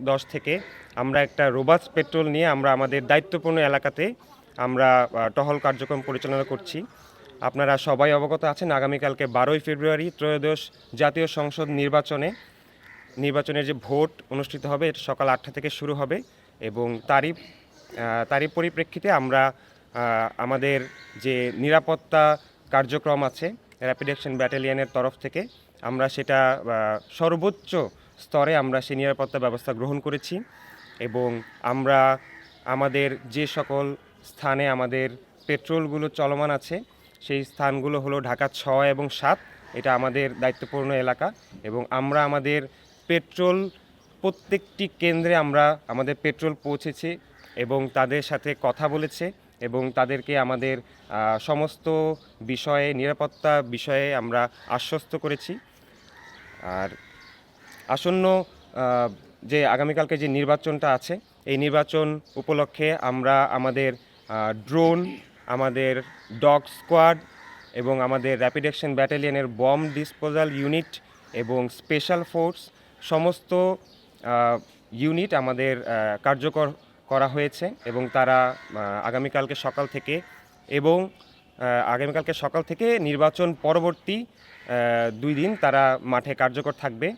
10 থেকে আমরা একটা রোবাস পেট্রোল নিয়ে আমরা আমাদের দায়িত্বপূর্ণ এলাকাতে আমরা টহল কার্যক্রম পরিচালনা করছি। আপনারা সবাই অবগত আছেন আগামীকালকে 12ই ফেব্রুয়ারি ত্রয়োদশ জাতীয় সংসদ নির্বাচনের যে ভোট অনুষ্ঠিত হবে এটা সকাল 8টা থেকে শুরু হবে এবং তারই পরিপ্রেক্ষিতে আমরা আমাদের যে নিরাপত্তা কার্যক্রম আছে র্যাপিড অ্যাকশন ব্যাটালিয়নের তরফ থেকে আমরা সেটা সর্বোচ্চ স্তরে আমরা সেই নিরাপত্তা ব্যবস্থা গ্রহণ করেছি এবং আমরা আমাদের যে সকল স্থানে আমাদের পেট্রোলগুলো চলমান আছে সেই স্থানগুলো হলো ঢাকা 6 এবং 7, এটা আমাদের দায়িত্বপূর্ণ এলাকা এবং আমরা আমাদের পেট্রোল প্রত্যেকটি কেন্দ্রে আমরা আমাদের পেট্রোল পৌঁছেছে এবং তাদের সাথে কথা বলেছে এবং তাদেরকে আমাদের সমস্ত বিষয়ে নিরাপত্তা বিষয়ে আমরা আশ্বস্ত করেছি। আর আসন্ন যে আগামীকালকে যে নির্বাচনটা আছে এই নির্বাচন উপলক্ষে আমরা আমাদের ড্রোন, আমাদের ডগ স্কোয়াড এবং আমাদের র্যাপিড অ্যাকশন ব্যাটালিয়নের বম ডিসপোজাল ইউনিট এবং স্পেশাল ফোর্স সমস্ত ইউনিট আমাদের কার্যকর করা হয়েছে এবং তারা আগামীকালকে সকাল থেকে নির্বাচন পরবর্তী 2 দিন তারা মাঠে কার্যকর থাকবে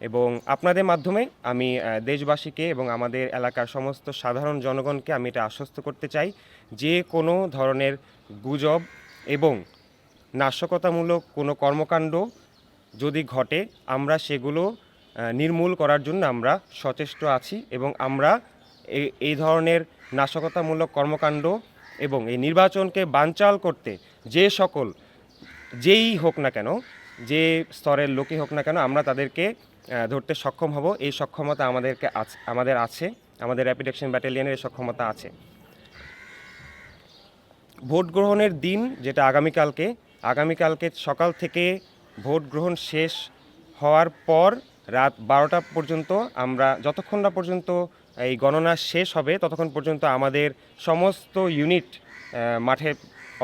এবং আপনাদের মাধ্যমে আমি দেশবাসীকে এবং আমাদের এলাকার সমস্ত সাধারণ জনগণকে আমি এটা আশ্বস্ত করতে চাই যে কোনো ধরনের গুজব এবং নাশকতামূলক কোনো কর্মকাণ্ড যদি ঘটে আমরা সেগুলো নির্মূল করার জন্য আমরা সচেষ্ট আছি এবং আমরা এই ধরনের নাশকতামূলক কর্মকাণ্ড এবং এই নির্বাচনকে বানচাল করতে যেই হোক না কেন, যে স্তরের লোকই হোক না কেন, আমরা তাদেরকে ধরতে সক্ষম হব। এই সক্ষমতা আমাদের আছে, আমাদের র্যাপিড অ্যাকশন ব্যাটালিয়নের এই সক্ষমতা আছে। ভোট গ্রহণের দিন যেটা আগামীকালকে সকাল থেকে ভোট গ্রহণ শেষ হওয়ার পর রাত 12টা পর্যন্ত আমরা যতক্ষণ না পর্যন্ত এই গণনা শেষ হবে ততক্ষণ পর্যন্ত আমাদের সমস্ত ইউনিট মাঠে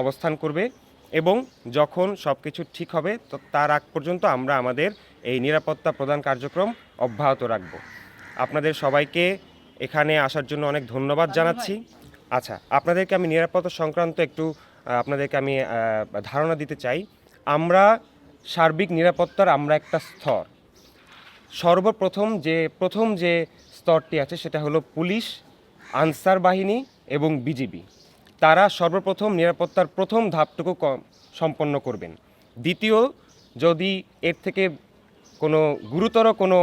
অবস্থান করবে এবং যখন সব কিছু ঠিক হবে তো তার আগ পর্যন্ত আমরা আমাদের এই নিরাপত্তা প্রদান কার্যক্রম অব্যাহত রাখব। আপনাদের সবাইকে এখানে আসার জন্য অনেক ধন্যবাদ জানাচ্ছি। আচ্ছা, আপনাদেরকে আমি নিরাপত্তা সংক্রান্ত একটু আপনাদেরকে আমি ধারণা দিতে চাই। আমরা সার্বিক নিরাপত্তার আমরা একটা স্তর, প্রথম যে স্তরটি আছে সেটা হলো পুলিশ, আনসার বাহিনী এবং বিজিবি। তারা সর্বপ্রথম নিরাপত্তার প্রথম ধাপটুকু সম্পন্ন করবেন। দ্বিতীয়, যদি এর থেকে কোনো গুরুতর কোনো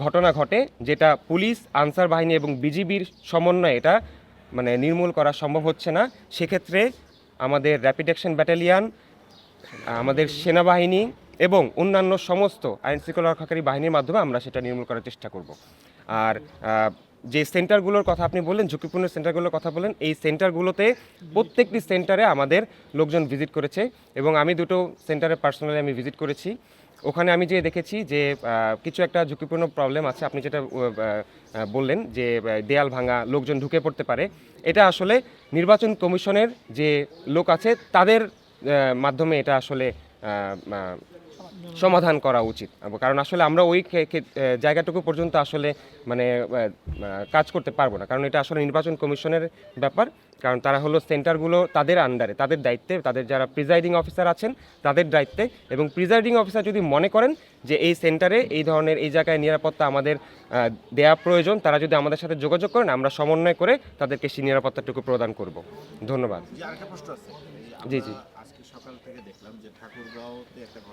ঘটনা ঘটে যেটা পুলিশ, আনসার বাহিনী এবং বিজিবির সমন্বয়ে এটা মানে নির্মূল করা সম্ভব হচ্ছে না, সেক্ষেত্রে আমাদের র্যাপিড অ্যাকশন ব্যাটালিয়ন, আমাদের সেনাবাহিনী এবং অন্যান্য সমস্ত আইনশৃঙ্খলা রক্ষাকারী বাহিনীর মাধ্যমে আমরা সেটা নির্মূল করার চেষ্টা করব। আর যে সেন্টারগুলোর কথা আপনি বললেন, ঝুঁকিপূর্ণ সেন্টারগুলোর কথা বললেন, এই সেন্টারগুলোতে প্রত্যেকটি সেন্টারে আমাদের লোকজন ভিজিট করেছে এবং আমি 2টো সেন্টারে পার্সোনালি আমি ভিজিট করেছি। ওখানে আমি যে দেখেছি যে কিছু একটা ঝুঁকিপূর্ণ প্রবলেম আছে, আপনি যেটা বললেন যে দেয়াল ভাঙা, লোকজন ঢুকে পড়তে পারে, এটা আসলে নির্বাচন কমিশনের যে লোক আছে তাদের মাধ্যমে এটা আসলে সমাধান করা উচিত। কারণ আসলে আমরা ওই জায়গাটুকু পর্যন্ত আসলে মানে কাজ করতে পারবো না, কারণ এটা আসলে নির্বাচন কমিশনের ব্যাপার। কারণ তারা হলো সেন্টারগুলো তাদের আন্ডারে, তাদের দায়িত্বে, তাদের যারা প্রিজাইডিং অফিসার আছেন তাদের দায়িত্বে, এবং প্রিজাইডিং অফিসার যদি মনে করেন যে এই সেন্টারে এই জায়গায় নিরাপত্তা আমাদের দেয়া প্রয়োজন, তারা যদি আমাদের সাথে যোগাযোগ করেন আমরা সমন্বয় করে তাদেরকে সেই নিরাপত্তাটুকু প্রদান করব। ধন্যবাদ। জি জি। আজকে সকাল থেকে দেখলাম যে ঠাকুরগাঁওতে একটা